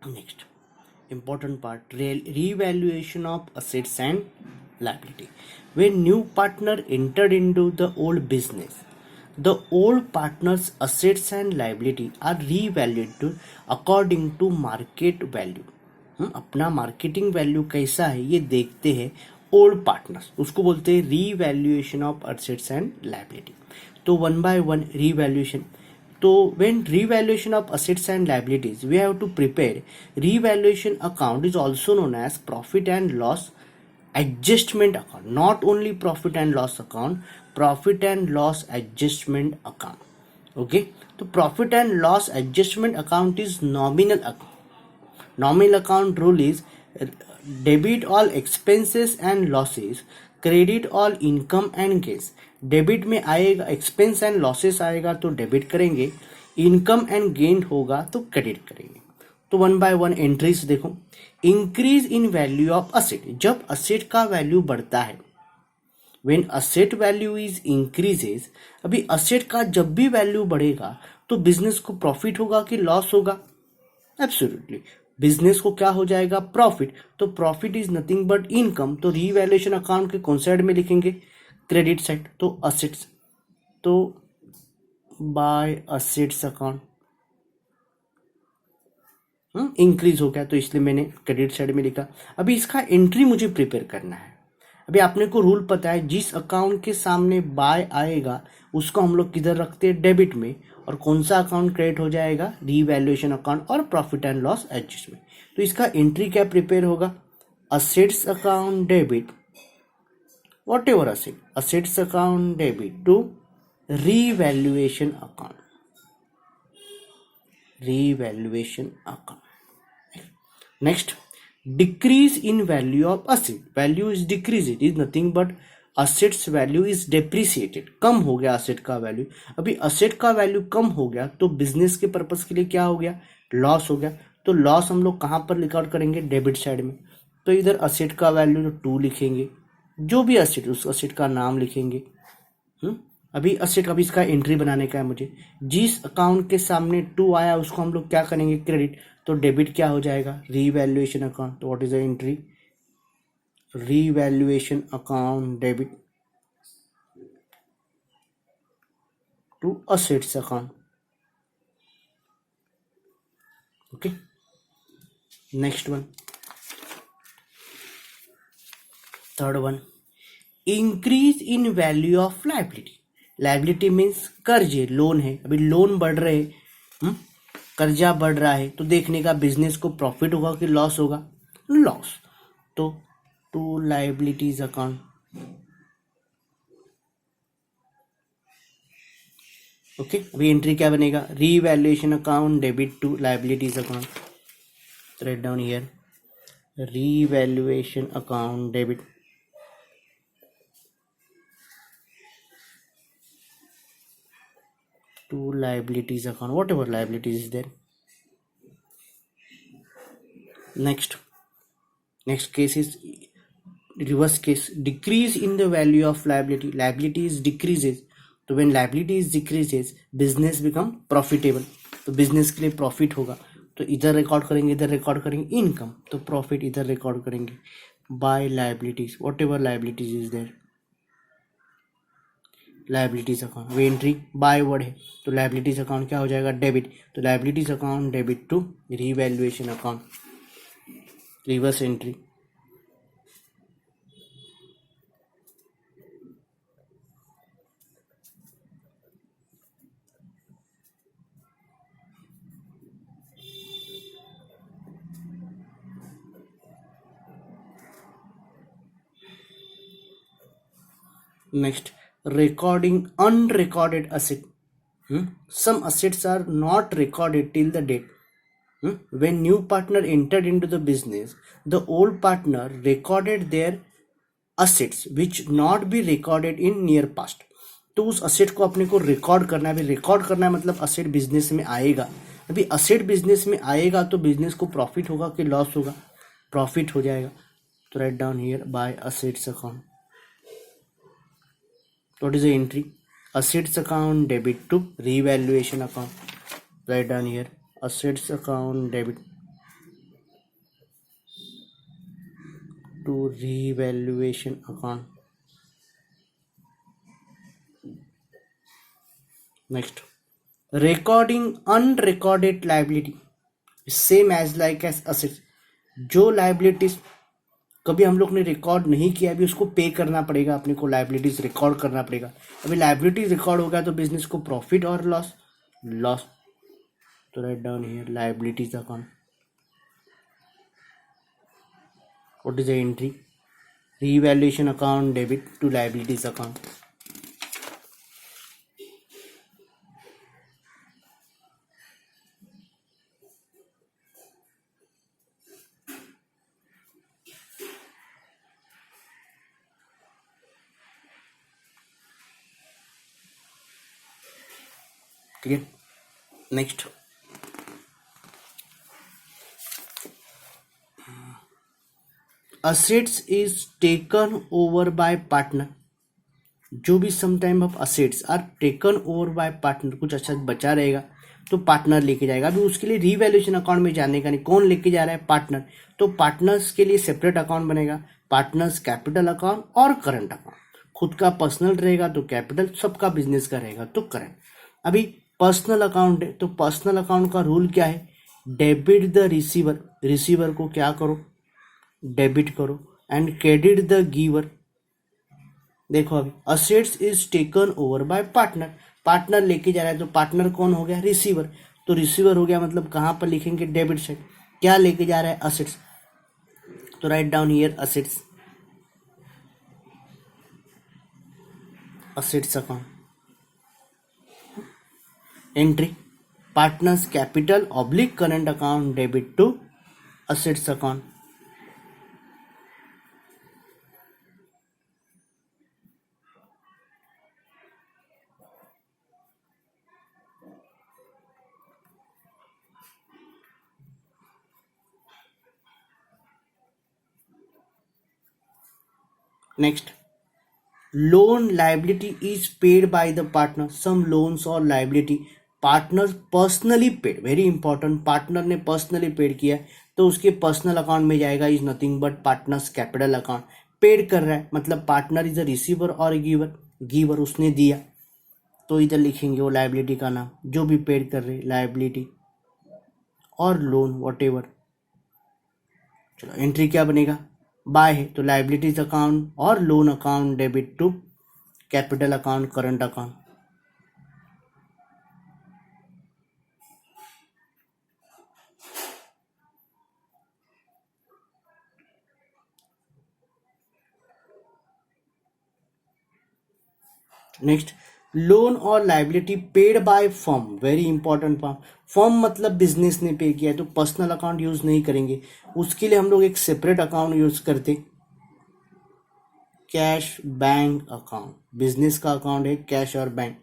Next important part, revaluation of assets and liability. When new partner entered into the old business, the old partner's assets and liability are revalued according to market value. हम अपना marketing value कैसा है ये देखते हैं old partners, उसको बोलते हैं revaluation of assets and liability. तो वन बाय वन रीवैल्यूएशन. तो when revaluation of assets and liabilities, we have to prepare revaluation account is also known as profit and loss adjustment account. Not only profit and loss account, profit and loss adjustment account. Okay, तो profit and loss adjustment account is nominal account. Nominal account rule is debit all expenses and losses, credit all income and gains. Debit में आएगा, expense and losses आएगा तो debit करेंगे, income and gain होगा तो credit करेंगे. तो one by one entries देखो. Increase in value of asset, जब असेट का वैल्यू बढ़ता है, when asset value is increases. अभी असेट का जब भी वैल्यू बढ़ेगा तो बिजनेस को प्रॉफिट होगा कि लॉस होगा? एब्सोल्युटली बिजनेस को क्या हो जाएगा? प्रॉफिट. तो profit is nothing but income. तो रीवैल्यूएशन अकाउंट के कौन साइड में लिखेंगे? Credit side. तो असेट्स, तो बाय असेट्स अकाउंट इंक्रीज हो गया तो इसलिए मैंने क्रेडिट साइड में लिखा. अभी इसका एंट्री मुझे प्रिपेयर करना है. अभी आपने को रूल पता है, जिस अकाउंट के सामने बाय आएगा उसको हम लोग किधर रखते हैं? डेबिट में. और कौन सा अकाउंट क्रेडिट हो जाएगा? रीवैल्यूएशन अकाउंट और प्रॉफिट एंड लॉस एडजस्टमेंट. तो इसका एंट्री क्या प्रिपेयर होगा? Assets account debit, whatever asset, assets account debit to revaluation account, revaluation account. Next, decrease in value of asset. Value is decreased, it is nothing but assets value is depreciated. कम हो गया asset का value. अभी asset का value कम हो गया तो business के purpose के लिए क्या हो गया? लॉस हो गया. तो लॉस हम लोग कहाँ पर रिकॉर्ड करेंगे? डेबिट साइड में. तो इधर asset का value 2 लिखेंगे, जो भी asset उस asset का नाम लिखेंगे. अभी असेट, अभी इसका एंट्री बनाने का है मुझे. जिस अकाउंट के सामने 2 आया उसको हम लोग क्या करेंगे? क्रेडिट. तो डेबिट क्या हो जाएगा? Revaluation account. तो what is the entry? Revaluation account debit to assets account. Okay, next one, third one, increase in value of liability. Liability means कर्जे, लोन है. अभी लोन बढ़ रहे, कर्जा बढ़ रहा है तो देखने का बिजनेस को प्रॉफिट होगा कि लॉस होगा? लॉस. तो टू लायबिलिटीज अकाउंट. ओके, अभी एंट्री क्या बनेगा? Revaluation account debit to liabilities account. Right down here, revaluation account debit to liabilities account, whatever liabilities is there. Next case is reverse case, decrease in the value of liability. Liabilities decreases, तो when liabilities decreases business become profitable. तो business के लिए profit होगा तो इधर record करेंगे, इधर record करेंगे इनकम. तो प्रॉफिट इधर रिकॉर्ड करेंगे by liabilities, whatever liabilities is there. Liabilities account, way entry by word है तो लायबिलिटीज अकाउंट क्या हो जाएगा? डेबिट. तो liabilities account debit to revaluation account, reverse entry. Next, recording unrecorded asset. Some assets are not recorded till the date. When new partner entered into the business, the old partner recorded their assets which not be recorded in near past. तो उस asset को अपने को record करना है. अभी record करना है मतलब असेट बिजनेस में आएगा. अभी असेट बिजनेस में आएगा तो बिजनेस को प्रॉफिट होगा कि लॉस होगा? प्रॉफिट हो जाएगा. तो right down here bye assets account. What is the entry? Assets account debit to revaluation account. Write down here, assets account debit to revaluation account. Next, recording unrecorded liability same as like as assets. जो liabilities कभी हम लोग ने record नहीं किया अभी उसको पे करना पड़ेगा, अपने को लाइबिलिटीज रिकॉर्ड करना पड़ेगा. अभी लाइबिलिटीज रिकॉर्ड हो गया तो बिजनेस को प्रॉफिट और लॉस. लॉस तो right down here liabilities account. What is the entry? Revaluation account debit to liabilities account. Clear? Next, assets is taken over by partner. जो भी some time of assets are taken over by partner, कुछ अच्छा बचा रहेगा तो partner लेके जाएगा. अभी उसके लिए रीवैल्यूएशन अकाउंट में जाने का नहीं, कौन लेके जा रहा है? पार्टनर. तो पार्टनर्स के लिए सेपरेट अकाउंट बनेगा, पार्टनर्स कैपिटल अकाउंट और करंट अकाउंट. खुद का पर्सनल रहेगा तो कैपिटल, सबका बिजनेस का रहेगा तो करंट. अभी पर्सनल अकाउंट है तो पर्सनल अकाउंट का रूल क्या है? Debit the receiver. रिसीवर को क्या करो? डेबिट करो. And credit the giver. देखो अभी assets is taken over by partner. Partner लेके जा रहा है तो पार्टनर कौन हो गया? रिसीवर. तो रिसीवर हो गया मतलब कहां पर लिखेंगे? Debit side. क्या लेके जा रहा है? असेट्स. तो right down here assets. Assets account. Entry partners capital oblique current account debit to assets account. Next, loan liability is paid by the partner. Some loans or liability partners personally paid. Very important, partner ने personally paid किया तो उसके personal account में जाएगा. Is nothing but partners capital account. Paid कर रहा है मतलब पार्टनर इज अ रिसीवर और गिवर. गिवर उसने दिया तो इधर लिखेंगे वो लाइबिलिटी का नाम, जो भी पेड कर रहे लाइबिलिटी और लोन वॉट एवर. चलो एंट्री क्या बनेगा? बाय है तो लाइबिलिटीज अकाउंट और loan account debit to capital account current account. Next, loan और liability paid by firm. Very important firm. Firm मतलब बिजनेस ने पे किया है तो पर्सनल अकाउंट यूज नहीं करेंगे. उसके लिए हम लोग एक सेपरेट अकाउंट यूज करते, कैश बैंक अकाउंट. बिजनेस का अकाउंट है कैश और बैंक.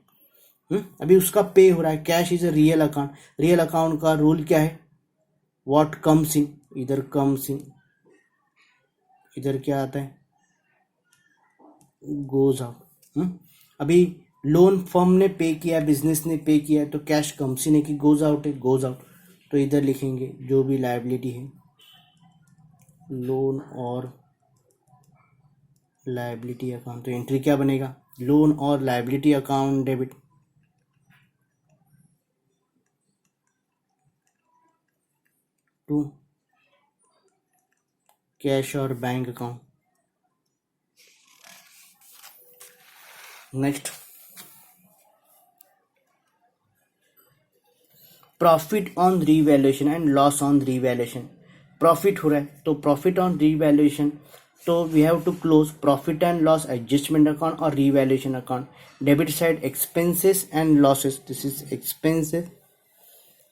अभी उसका पे हो रहा है. Cash is a real account. Real account का रूल क्या है? What comes in. इधर कम्स इन, इधर क्या आता है? Goes out. अभी लोन फर्म ने पे किया, बिजनेस ने पे किया तो कैश कम्स इन है कि गोज आउट है? Goes out. तो इधर लिखेंगे जो भी लाइबिलिटी है लोन और लाइबिलिटी अकाउंट. तो एंट्री क्या बनेगा? लोन और liability account debit to cash और bank account. Next, profit on revaluation and loss on revaluation. Profit हो रहा है तो प्रॉफिट ऑन रीवैल्यूएशन तो we have to close profit and loss adjustment account और revaluation account. Debit side expenses and losses. This is expenses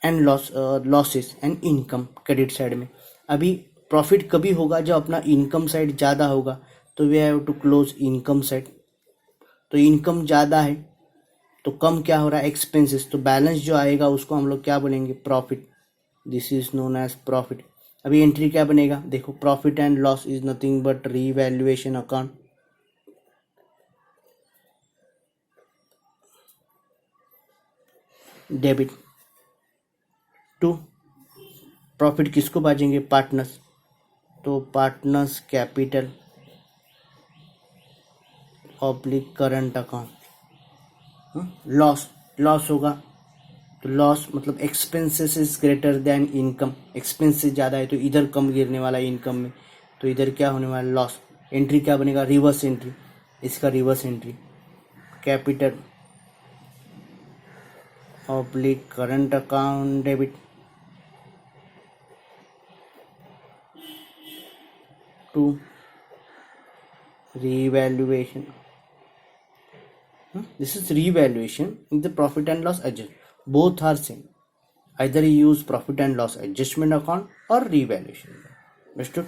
and losses and income credit side में. अभी profit कभी होगा जब अपना इनकम साइड ज़्यादा होगा तो we have to close income side. तो इनकम ज़्यादा है तो कम क्या हो रहा है? एक्सपेंसेस. तो बैलेंस जो आएगा उसको हम लोग क्या बोलेंगे? Profit. This is known as profit. अभी एंट्री क्या बनेगा? देखो profit and loss is nothing but revaluation account. Debit to profit किसको बाजेंगे? पार्टनर्स. तो partners capital oblique current account, loss होगा तो लॉस मतलब expenses is greater than income, expenses ज़्यादा है तो इधर कम गिरने वाला है इनकम में, तो इधर क्या होने वाला लॉस। एंट्री क्या बनेगा, रिवर्स एंट्री, इसका reverse entry capital oblique current account debit to revaluation. This is revaluation in the profit and loss adjustment. Both are same. Either you use profit and loss adjustment account or revaluation. Understood?